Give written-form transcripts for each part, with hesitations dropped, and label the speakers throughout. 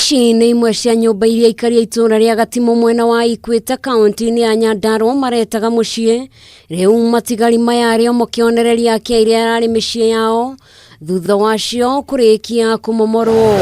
Speaker 1: Ici nĩ imwe cia nyumba iria aikari a ituura ria Gatimu mwena wa Equator kaunti-ini ya Nyandarua maretaga muciĩ. Riu matigari maya rĩo mukionereria kia iria yarĩ mĩciĩ yao thutha wacio kurikia kumomorerwo.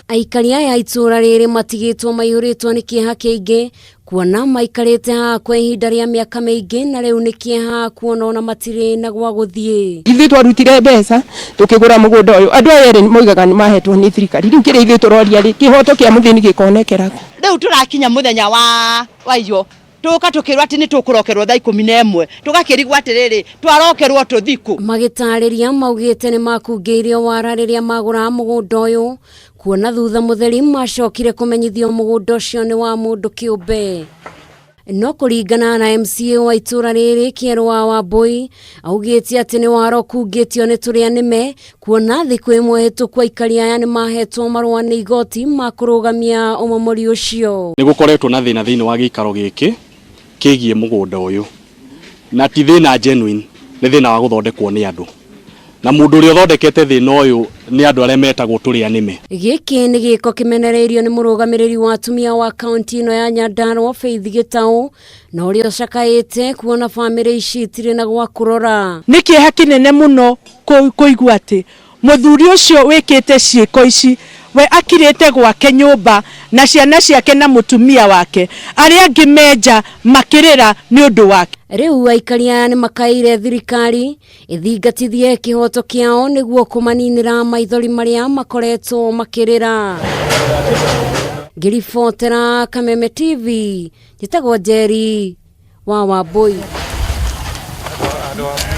Speaker 1: Aikari aya ituura rĩrĩ matigĩtwo maihũrĩtwo nĩ kĩeha kĩingĩ kuona maikarĩte haha kwa ihinda rĩa mĩaka mĩingĩ na rĩu nĩ kĩeha kuona ona matiri na gwaguthii.
Speaker 2: Ithuĩ twarutire mbeca tukigura mugunda uyu andu aya erĩ moigaga nĩ mahetwo nĩ thirikari riu kĩrĩa ithuĩ tũroria rĩ kĩhoto kĩa mũthĩni gĩkonekera
Speaker 3: rĩu tũrakinya muthenya wa iyo tuka tukirwa ati ni tukurokerwo thaa 11 tugakirigwa atiriri twarokerwo tuthiku.
Speaker 1: Magĩtarĩria maugĩte nĩ makungĩire wara rĩrĩa magũra mugunda ũyũ kuona thutha mutheri macokire kumenyithio mugunda ũcio nĩ wa mũndũ kĩũmbe. No kũringana na MCA wa ituura rĩrĩ Kĩero wa Wambui augĩte atĩ nĩ waro kungĩtio nĩ tũrĩa nĩme kuona thikũ ĩmwe hĩtũku aikari aya nĩ mahetwo marũa nĩ igoti ma kũrũgamia ũmomori ũcio.
Speaker 4: Nĩ gũkoretwo na thĩna thĩinĩ wa gĩikaro gĩkĩ kĩgiĩ mugunda ũyũ na ti thĩna genuine, nĩ thĩna wa gũthondekwo nĩ andũ na mũndũ ũrĩa ũthondekete thĩna ũyũ nĩ andũ arĩa metagwo tũrĩa nĩme.
Speaker 1: Gĩkĩ nĩ gĩiko kĩmenereirio nĩ mũrũgamĩrĩri wa atumia wa kaunti ino ya Nyandarua Gitau na ũrĩa ũcakaĩte kuona bamĩrĩ ici itirĩ na gwa kũrora.
Speaker 5: Nĩ kĩeha kĩnene mũno kũigua atĩ mũthuri ũcio wĩkĩte ciĩko ici we akirĩte gwake nyumba na ciana ciake na mutumia wake arĩa angĩ menja makĩrĩra nĩ ũndũ wake.
Speaker 1: Rĩu aikari aya nĩ makaire thirikari ithingatithie kĩhoto kĩao nĩguo kũmaninĩra maithori marĩa makoretwo makĩrĩra. Ngĩribotera Kameme TV njĩtagwo Njeri wa Wambui.